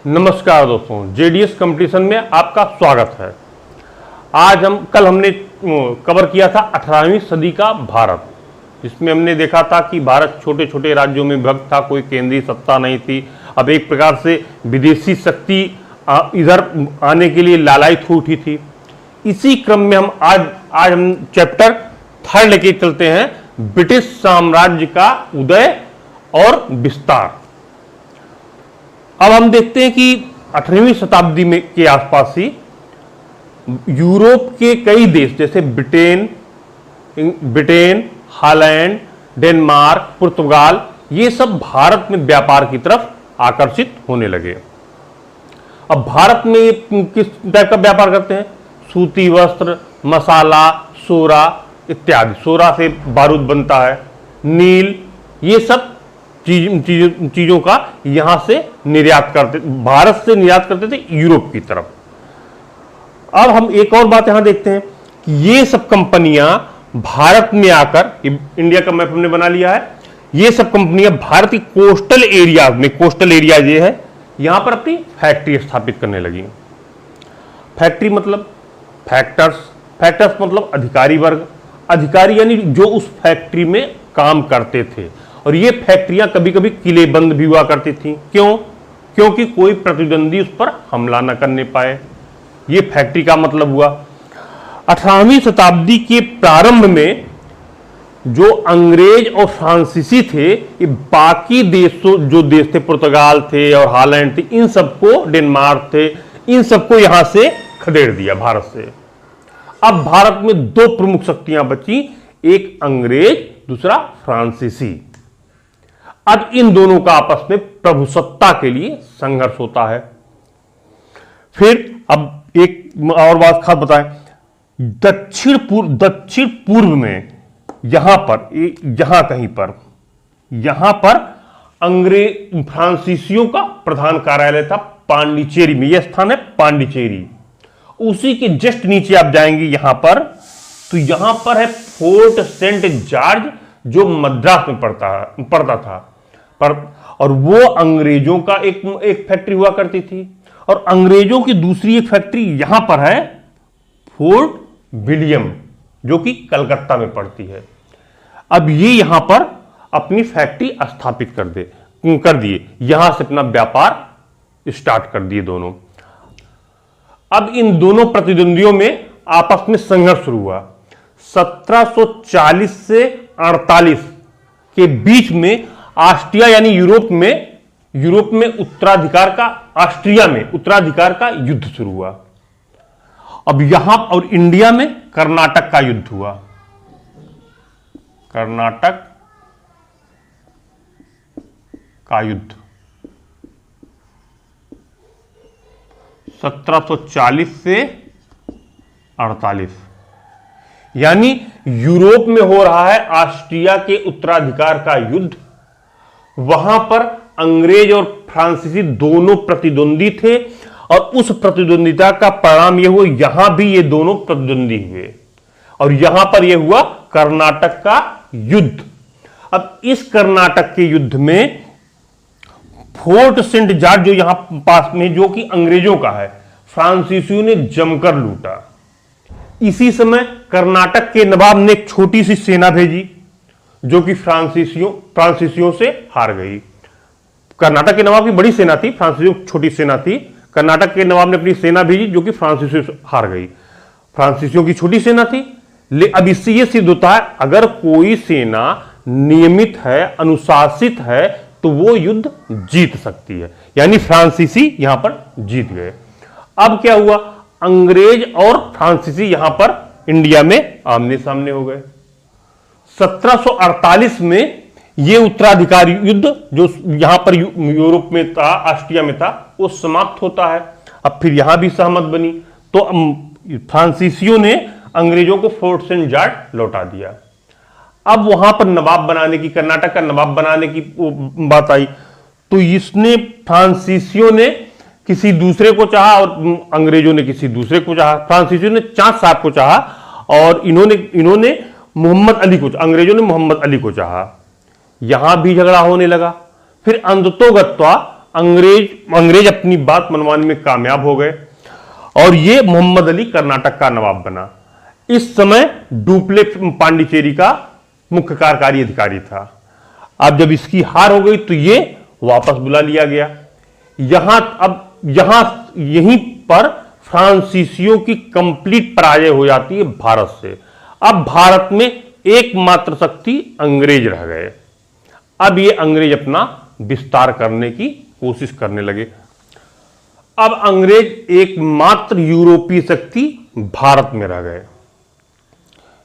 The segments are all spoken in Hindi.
नमस्कार दोस्तों, जेडीएस कंपटीशन में आपका स्वागत है। आज कल हमने कवर किया था 18वीं सदी का भारत, जिसमें हमने देखा था कि भारत छोटे छोटे राज्यों में विभक्त था, कोई केंद्रीय सत्ता नहीं थी। अब एक प्रकार से विदेशी शक्ति इधर आने के लिए लालायित हो उठी थी। इसी क्रम में हम आज हम चैप्टर 3 लेके चलते हैं, ब्रिटिश साम्राज्य का उदय और विस्तार। अब हम देखते हैं कि 18वीं शताब्दी में के आसपास ही यूरोप के कई देश जैसे ब्रिटेन, हॉलैंड, डेनमार्क, पुर्तगाल, ये सब भारत में व्यापार की तरफ आकर्षित होने लगे। अब भारत में ये किस टाइप का व्यापार करते हैं? सूती वस्त्र, मसाला, सोरा इत्यादि। सोरा से बारूद बनता है, नील, ये सब चीजों का यहां से निर्यात करते, भारत से निर्यात करते थे यूरोप की तरफ। अब हम एक और बात यहां देखते हैं कि ये सब कंपनियां भारत में आकर, इंडिया का मैप हमने बना लिया है, ये सब कंपनियां भारत की कोस्टल एरिया ये है, यहां पर अपनी फैक्ट्री स्थापित करने लगी। फैक्ट्री मतलब फैक्टर्स मतलब अधिकारी वर्ग, अधिकारी यानी जो उस फैक्ट्री में काम करते थे। और ये फैक्ट्रियां कभी कभी किलेबंद भी हुआ करती थी। क्यों? क्योंकि कोई प्रतिद्वंदी उस पर हमला न करने पाए। ये फैक्ट्री का मतलब हुआ। 18वीं शताब्दी के प्रारंभ में जो अंग्रेज और फ्रांसीसी थे, ये बाकी देशों जो देश थे, पुर्तगाल थे और हॉलैंड थे, इन सबको, डेनमार्क थे, इन सबको यहां से खदेड़ दिया भारत से। अब भारत में दो प्रमुख शक्तियां बची, एक अंग्रेज, दूसरा फ्रांसीसी। अब इन दोनों का आपस में प्रभुसत्ता के लिए संघर्ष होता है। फिर अब एक और बात खास बताएं, दक्षिण पूर्व में यहां पर अंग्रेज फ्रांसीसियों का प्रधान कार्यालय था पांडिचेरी में। यह स्थान है पांडिचेरी। उसी के जस्ट नीचे आप जाएंगे यहां पर, तो यहां पर है फोर्ट सेंट जॉर्ज, जो मद्रास में पड़ता था। और वो अंग्रेजों का एक फैक्ट्री हुआ करती थी। और अंग्रेजों की दूसरी एक फैक्ट्री यहां पर है, फोर्ट विलियम, जो कि कलकत्ता में पड़ती है। अब ये यहां पर अपनी फैक्ट्री स्थापित कर दिए, यहां से अपना व्यापार स्टार्ट कर दिए दोनों। अब इन दोनों प्रतिद्वंदियों में आपस में संघर्ष शुरू हुआ। 1740 से 48 के बीच में ऑस्ट्रिया यानी यूरोप में ऑस्ट्रिया में उत्तराधिकार का युद्ध शुरू हुआ। अब यहां और इंडिया में कर्नाटक का युद्ध हुआ। कर्नाटक का युद्ध 1740 से 48, यानी यूरोप में हो रहा है ऑस्ट्रिया के उत्तराधिकार का युद्ध। वहां पर अंग्रेज और फ्रांसीसी दोनों प्रतिद्वंदी थे, और उस प्रतिद्वंदिता का परिणाम यह हुआ, यहां भी ये दोनों प्रतिद्वंदी हुए, और यहां पर यह हुआ कर्नाटक का युद्ध। अब इस कर्नाटक के युद्ध में फोर्ट सेंट जॉर्ज, जो यहां पास में, जो कि अंग्रेजों का है, फ्रांसीसियों ने जमकर लूटा। इसी समय कर्नाटक के नवाब ने एक छोटी सी सेना भेजी, जो कि फ्रांसीसियों से हार गई। कर्नाटक के नवाब की बड़ी सेना थी, फ्रांसीसियों की छोटी सेना थी। कर्नाटक के नवाब ने अपनी सेना भेजी, जो कि फ्रांसीसियों से हार गई। फ्रांसीसियों की छोटी सेना थी। अब इससे यह सिद्ध होता है, अगर कोई सेना नियमित है, अनुशासित है, तो वो युद्ध जीत सकती है। यानी फ्रांसीसी यहां पर जीत गए। अब क्या हुआ? अंग्रेज और फ्रांसीसी यहां पर इंडिया में आमने सामने हो गए। 1748 में यह उत्तराधिकार युद्ध, जो यहां पर यूरोप में था, ऑस्ट्रिया में था, वो समाप्त होता है। अब फिर यहां भी सहमत बनी, तो फ्रांसीसियों ने अंग्रेजों को फोर्ट सेंट जॉर्ज लौटा दिया। अब वहां पर नवाब बनाने की, कर्नाटक का नवाब बनाने की बात आई, तो इसने, फ्रांसीसियों ने किसी दूसरे को चाहा और अंग्रेजों ने किसी दूसरे को चाहा। फ्रांसीसियों ने चांद साहब को चाहा और इन्होंने मोहम्मद अली को, अंग्रेजों ने मोहम्मद अली को चाहा। यहां भी झगड़ा होने लगा। फिर अंततोगत्वा अंग्रेज अपनी बात मनवाने में कामयाब हो गए और ये मोहम्मद अली कर्नाटक का नवाब बना। इस समय डुप्ले पांडिचेरी का मुख्य कार्यकारी अधिकारी था। अब जब इसकी हार हो गई तो ये वापस बुला लिया गया। यहीं पर फ्रांसीसियों की कंप्लीट पराजय हो जाती है भारत से। अब भारत में एकमात्र शक्ति अंग्रेज रह गए। अब ये अंग्रेज अपना विस्तार करने की कोशिश करने लगे। अब अंग्रेज एकमात्र यूरोपीय शक्ति भारत में रह गए।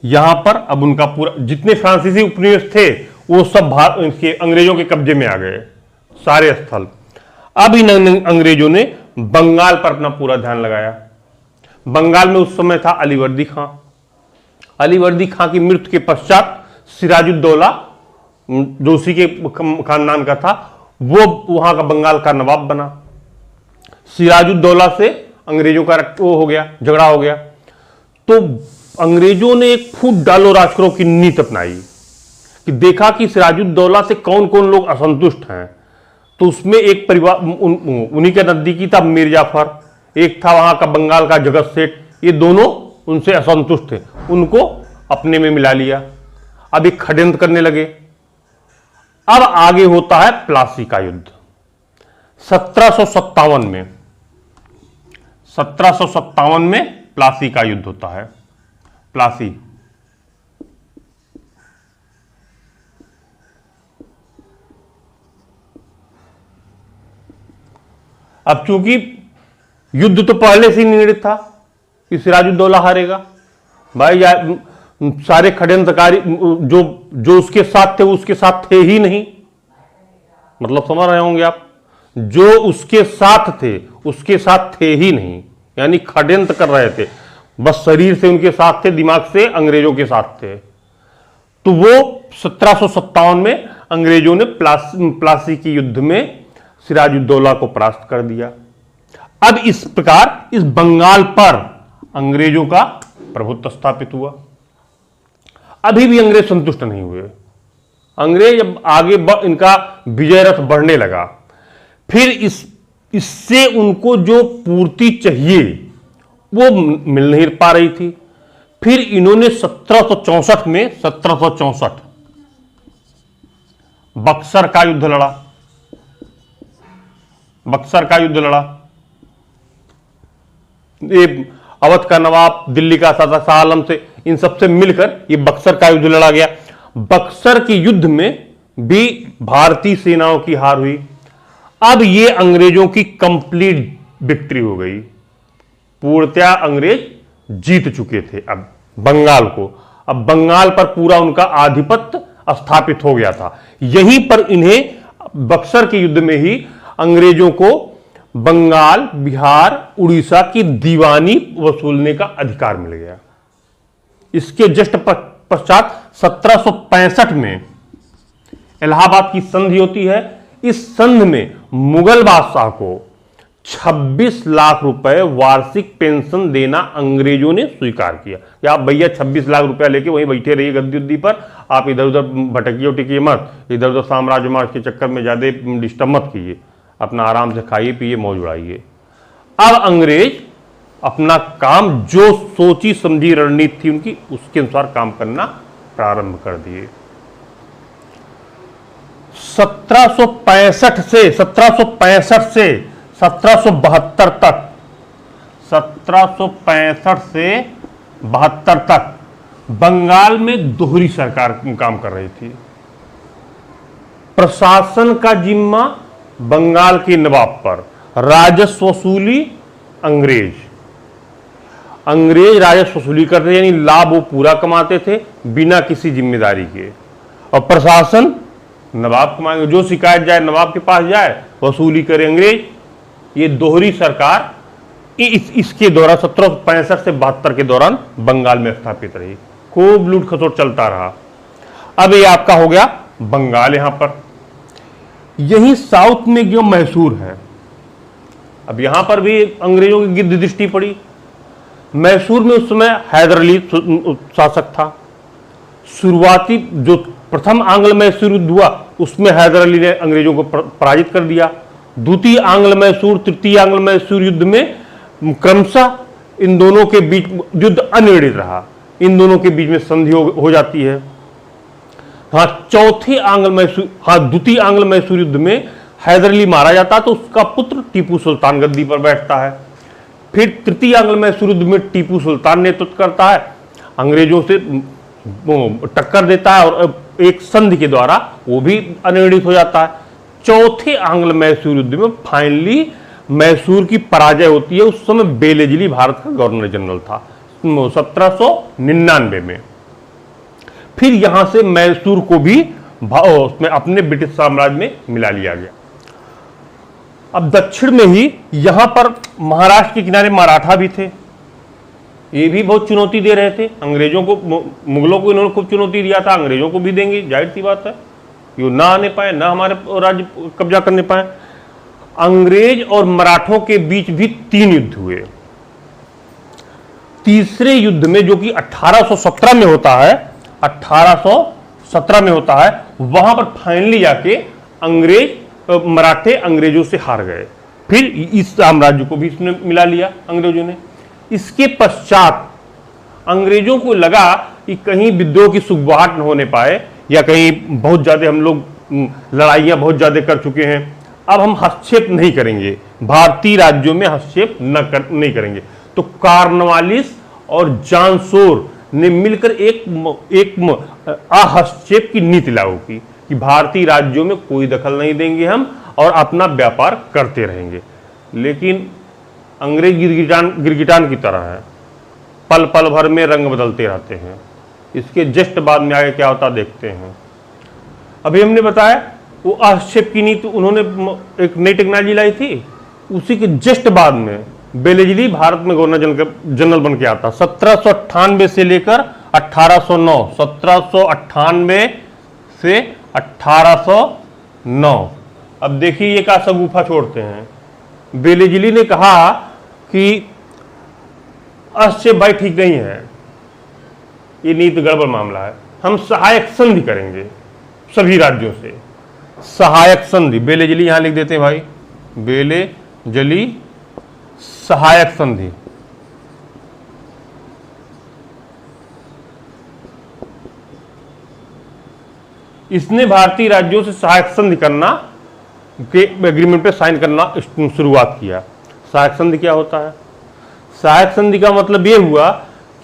यहां पर अब उनका पूरा जितने फ्रांसीसी उपनिवेश थे वो सब अंग्रेजों के कब्जे में आ गए, सारे स्थल। अब इन अंग्रेजों ने बंगाल पर अपना पूरा ध्यान लगाया। बंगाल में उस समय था अलीवर्दी खां। अलीवर्दी खां की मृत्यु के पश्चात सिराजुद्दौला, जो उसी के खानदान का था, वो वहां का बंगाल का नवाब बना। सिराजुद्दौला से अंग्रेजों का वो हो गया, झगड़ा हो गया। तो अंग्रेजों ने एक फूट डालो राज करो की नीति अपनाई कि देखा कि सिराजुद्दौला से कौन कौन लोग असंतुष्ट हैं। तो उसमें एक परिवार उन्हीं के नजदीकी था मीर जाफर, एक था वहां का बंगाल का जगत सेठ। ये दोनों उनसे असंतुष्ट थे, उनको अपने में मिला लिया। अब एक षड्यंत्र करने लगे। अब आगे होता है प्लासी का युद्ध 1757 में। 1757 में प्लासी का युद्ध होता है। प्लासी अब चूंकि युद्ध तो पहले से ही निर्णित था कि सिराजुद्दौला हारेगा। भाई सारे षड्यंत्रकारी जो उसके साथ थे वो उसके साथ थे ही नहीं। मतलब समझ रहे होंगे आप, जो उसके साथ थे उसके साथ थे ही नहीं, यानी षड्यंत्र कर रहे थे। बस शरीर से उनके साथ थे, दिमाग से अंग्रेजों के साथ थे। तो वो 1757 में अंग्रेजों ने प्लासी के युद्ध में सिराजुद्दौला को परास्त कर दिया। अब इस प्रकार इस बंगाल पर अंग्रेजों का प्रभुत्व स्थापित हुआ। अभी भी अंग्रेज संतुष्ट नहीं हुए। अंग्रेज अब आगे इनका विजय रथ बढ़ने लगा। फिर इससे उनको जो पूर्ति चाहिए वो मिल नहीं पा रही थी। फिर इन्होंने 1764 में 1764 बक्सर का युद्ध लड़ा। बक्सर का युद्ध लड़ा। ये अवध का नवाब, दिल्ली का शाह आलम से, इन सबसे मिलकर ये बक्सर का युद्ध लड़ा गया। बक्सर के युद्ध में भी भारतीय सेनाओं की हार हुई। अब ये अंग्रेजों की कंप्लीट विक्ट्री हो गई। पूर्णतया अंग्रेज जीत चुके थे अब बंगाल को। अब बंगाल पर पूरा उनका आधिपत्य स्थापित हो गया था। यहीं पर इन्हें बक्सर के युद्ध में ही अंग्रेजों को बंगाल, बिहार, उड़ीसा की दीवानी वसूलने का अधिकार मिल गया। इसके जस्ट पश्चात 1765 में इलाहाबाद की संधि होती है। इस संधि में मुगल बादशाह को 26 लाख रुपए वार्षिक पेंशन देना अंग्रेजों ने स्वीकार किया कि आप भैया 26 लाख रुपया लेके वहीं बैठे रहिए गद्दी उद्दी पर, आप इधर उधर भटकिए उटकिए मत, इधर उधर साम्राज्य मार्ग के चक्कर में ज्यादा डिस्टर्ब मत कीजिए, अपना आराम से खाइए पिए मौज उड़ाइए। अब अंग्रेज अपना काम, जो सोची समझी रणनीति थी उनकी, उसके अनुसार काम करना प्रारंभ कर दिए। 1765 से 1772 तक 1765 से 72 तक बंगाल में दोहरी सरकार काम कर रही थी। प्रशासन का जिम्मा बंगाल के नवाब पर, राजस्व वसूली अंग्रेज राजस्व वसूली करते, यानी लाभ वो पूरा कमाते थे बिना किसी जिम्मेदारी के, और प्रशासन नवाब कमाएंगे। जो शिकायत जाए नवाब के पास जाए, वसूली करे अंग्रेज। ये दोहरी सरकार इसके दौरान 1765 से 72 के दौरान बंगाल में स्थापित रही। खूब लूट खसोट चलता रहा। अब ये आपका हो गया बंगाल। यहां पर यही साउथ में जो मैसूर है, अब यहां पर भी अंग्रेजों की गिद्ध दृष्टि पड़ी। मैसूर में उस समय हैदर अली शासक था। शुरुआती जो प्रथम आंग्ल मैसूर युद्ध हुआ उसमें हैदर अली ने अंग्रेजों को पराजित कर दिया द्वितीय आंग्ल मैसूर तृतीय आंग्ल मैसूर युद्ध में क्रमशः इन दोनों के बीच युद्ध अनिर्णित रहा, इन दोनों के बीच में संधि हो जाती है। हाँ, द्वितीय आंग्ल मैसूर युद्ध में हैदर अली मारा जाता है तो उसका पुत्र टीपू सुल्तान गद्दी पर बैठता है। फिर तृतीय आंग्ल मैसूर युद्ध में टीपू सुल्तान नेतृत्व करता है, अंग्रेजों से टक्कर देता है और एक संधि के द्वारा वो भी अनिर्णित हो जाता है। चौथे आंग्ल मैसूर युद्ध में फाइनली मैसूर की पराजय होती है। उस समय बेलेजली भारत का गवर्नर जनरल था 1799 में। फिर यहां से मैसूर को भी उसमें अपने ब्रिटिश साम्राज्य में मिला लिया गया। अब दक्षिण में ही यहां पर महाराष्ट्र के किनारे मराठा भी थे, ये भी बहुत चुनौती दे रहे थे अंग्रेजों को, मुगलों को इन्होंने खूब चुनौती दिया था, अंग्रेजों को भी देंगे, जाहिर सी बात है, ये ना आने पाए, ना हमारे राज्य कब्जा करने पाए। अंग्रेज और मराठों के बीच भी 3 युद्ध हुए। तीसरे युद्ध में जो कि 1817 में होता है, 1817 में होता है, वहां पर फाइनली जाके मराठे अंग्रेजों से हार गए। फिर इस साम्राज्य को भी इसने मिला लिया अंग्रेजों ने। इसके पश्चात अंग्रेजों को लगा कि कहीं विद्रोह की सुगबुगाहट न होने पाए, या कहीं बहुत ज्यादा हम लोग लड़ाइयां बहुत ज्यादा कर चुके हैं, अब हम हस्तक्षेप नहीं करेंगे, भारतीय राज्यों में हस्तक्षेप नहीं करेंगे। तो कार्नवालिस और जानसोर ने मिलकर एक अहस्तक्षेप की नीति लागू की कि भारतीय राज्यों में कोई दखल नहीं देंगे हम और अपना व्यापार करते रहेंगे। लेकिन अंग्रेज गिरगिटान की तरह है, पल पल भर में रंग बदलते रहते हैं। इसके जस्ट बाद में आगे क्या होता देखते हैं। अभी हमने बताया वो हस्तक्षेप की नीति, उन्होंने एक नई टेक्नोलॉजी लाई थी, उसी के जस्ट बाद में बेलेजली भारत में गवर्नर जनरल बन के आता 1798 से लेकर 1809, 1798 से 1809। अब देखिए ये का सब गुफा छोड़ते हैं। बेलेजली ने कहा कि हस्तक्षेप भाई ठीक नहीं है, ये नीति गड़बड़ मामला है, हम सहायक संधि करेंगे सभी राज्यों से। सहायक संधि बेलेजली यहां लिख देते हैं भाई, बेलेजली सहायक संधि। इसने भारतीय राज्यों से सहायक संधि करना के एग्रीमेंट पे साइन करना शुरुआत किया। सहायक संधि क्या होता है? सहायक संधि का मतलब यह हुआ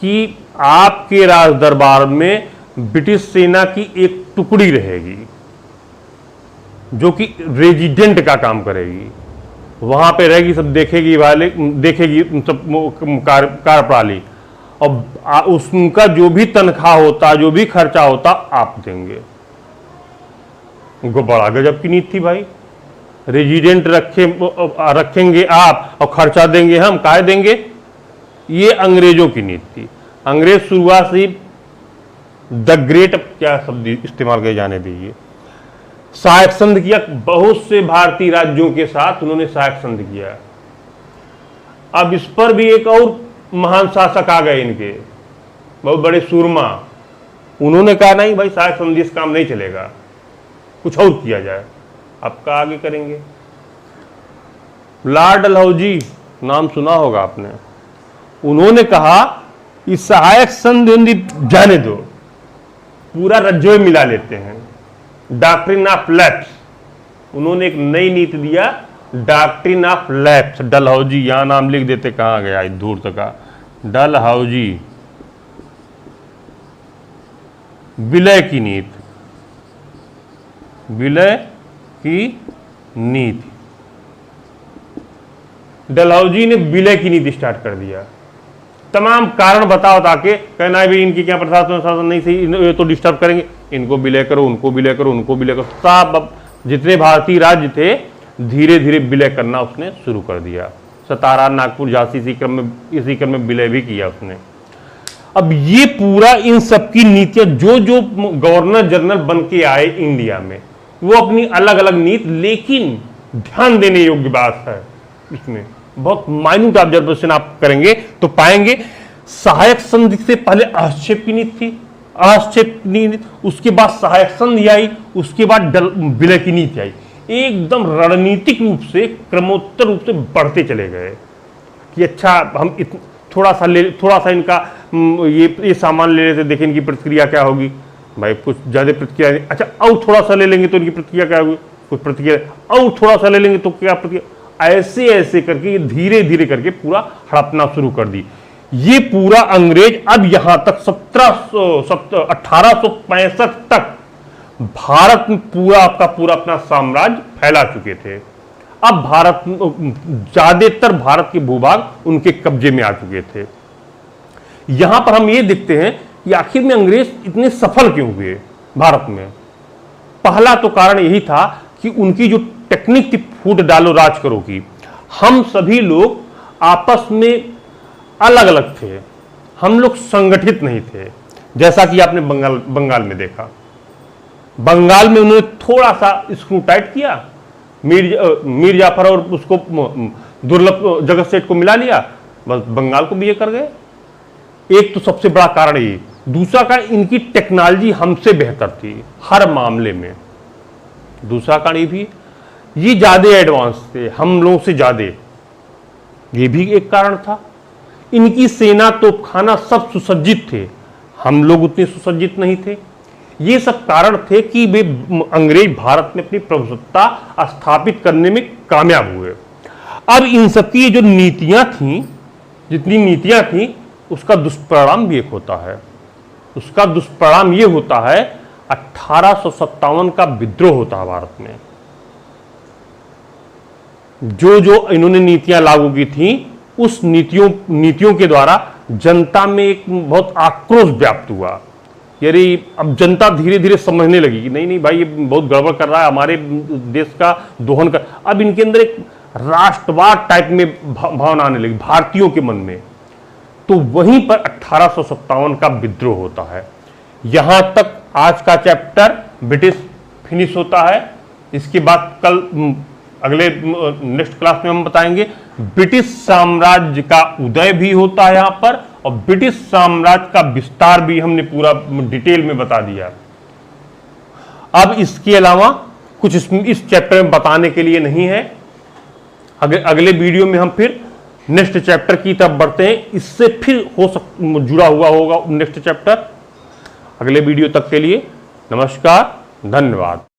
कि आपके राज दरबार में ब्रिटिश सेना की एक टुकड़ी रहेगी जो कि रेजिडेंट का काम करेगी, वहां पे रहेगी, सब देखेगी, देखेगी सब कार्यप्रणाली, और उसका जो भी तनख्वाह होता, जो भी खर्चा होता आप देंगे। उनको बड़ा गजब की नीति थी भाई, रेजिडेंट रखेंगे आप और खर्चा देंगे हम, काहे देंगे? ये अंग्रेजों की नीति थी। अंग्रेज शुरुआत से द ग्रेट, क्या शब्द इस्तेमाल किए जाने दीजिए, सहायक संधि किया। बहुत से भारतीय राज्यों के साथ उन्होंने सहायक संधि किया। अब इस पर भी एक और महान शासक आ गए, इनके बहुत बड़े सूरमा, उन्होंने कहा नहीं भाई सहायक संधि से काम नहीं चलेगा, कुछ और किया जाए। आपका आगे करेंगे। लॉर्ड डलहौजी नाम सुना होगा आपने, उन्होंने कहा कि सहायक संधि जाने दो, पूरा राज्यों में मिला लेते हैं, डॉक्ट्रिन ऑफ लैप्स। उन्होंने एक नई नीति दिया, डॉक्ट्रिन ऑफ लैप्स। डलहौजी यहां नाम लिख देते, कहां गया दूर तक, डलहौजी विलय की नीति, विलय की नीति। डलहौजी ने विलय की नीति स्टार्ट कर दिया। तमाम कारण बता के कहना है भी इनकी क्या प्रशासन नहीं सही, ये तो डिस्टर्ब करेंगे, इनको विलय करो, उनको विलय करो, उनको विलय करो। सब जितने भारतीय राज्य थे धीरे धीरे विलय करना उसने शुरू कर दिया। सतारा, नागपुर, झांसी, इसी क्रम में विलय भी किया उसने। अब ये पूरा इन सबकी नीतियां जो जो गवर्नर जनरल बन के आए इंडिया में, वो अपनी अलग अलग नीति, लेकिन ध्यान देने योग्य बात है इसमें, बहुत माइन्यूट ऑब्जर्वेशन आप करेंगे तो पाएंगे। सहायक संधि से पहले हस्तक्षेप की नीति थी, हस्तक्षेप नीति, उसके बाद सहायक संधि आई, उसके बाद विलय की नीति आई। एकदम रणनीतिक रूप से, क्रमोत्तर रूप से बढ़ते चले गए कि अच्छा हम थोड़ा सा इनका ये सामान ले लेते, देखें इनकी प्रतिक्रिया क्या होगी। भाई कुछ ज़्यादा प्रतिक्रिया, अच्छा और थोड़ा सा ले लेंगे तो इनकी प्रतिक्रिया क्या होगी, कुछ प्रतिक्रिया, और थोड़ा सा ले लेंगे तो क्या प्रतिक्रिया, ऐसे ऐसे करके ये धीरे धीरे करके पूरा हड़पना शुरू कर दी। ये पूरा अंग्रेज अब यहां तक 1865 तक भारत में पूरा अपना साम्राज्य फैला चुके थे। अब ज्यादातर भारत के भूभाग उनके कब्जे में आ चुके थे। यहां पर हम ये देखते हैं कि आखिर में अंग्रेज इतने सफल क्यों हुए भारत में। पहला तो कारण यही था कि उनकी जो टेक्निक थी फूट डालो राज करो की, हम सभी लोग आपस में अलग अलग थे, हम लोग संगठित नहीं थे। जैसा कि आपने बंगाल में देखा, बंगाल में उन्होंने थोड़ा सा स्क्रू टाइट किया, मीर जाफर और उसको दुर्लभ जगत सेठ को मिला लिया, बस बंगाल को भी ये कर गए। एक तो सबसे बड़ा कारण ये। दूसरा कारण इनकी टेक्नोलॉजी हमसे बेहतर थी हर मामले में। दूसरा कारण ये भी, ये ज्यादा एडवांस थे हम लोगों से ज्यादा, ये भी एक कारण था। इनकी सेना तोपखाना सब सुसज्जित थे, हम लोग उतने सुसज्जित नहीं थे। ये सब कारण थे कि वे अंग्रेज भारत में अपनी प्रभुसत्ता स्थापित करने में कामयाब हुए। अब इन सबकी जो नीतियां थीं, जितनी नीतियां थीं, उसका दुष्परिणाम भी एक होता है। उसका दुष्परिणाम ये होता है 1857 का विद्रोह होता है भारत में। जो इन्होंने नीतियां लागू की थी, उस नीतियों के द्वारा जनता में एक बहुत आक्रोश व्याप्त हुआ। यानी अब जनता धीरे धीरे समझने लगी कि नहीं भाई ये बहुत गड़बड़ कर रहा है, हमारे देश का दोहन कर। अब इनके अंदर एक राष्ट्रवाद टाइप में भावना आने लगी भारतीयों के मन में। तो वहीं पर 1857 का विद्रोह होता है। यहां तक आज का चैप्टर ब्रिटिश फिनिश होता है। इसके बाद कल अगले नेक्स्ट क्लास में हम बताएंगे ब्रिटिश साम्राज्य का उदय भी होता है यहां पर, और ब्रिटिश साम्राज्य का विस्तार भी हमने पूरा डिटेल में बता दिया। अब इसके अलावा कुछ इस चैप्टर में बताने के लिए नहीं है। अगले वीडियो में हम फिर नेक्स्ट चैप्टर की तरफ बढ़ते हैं। इससे फिर जुड़ा हुआ होगा नेक्स्ट चैप्टर। अगले वीडियो तक के लिए नमस्कार, धन्यवाद।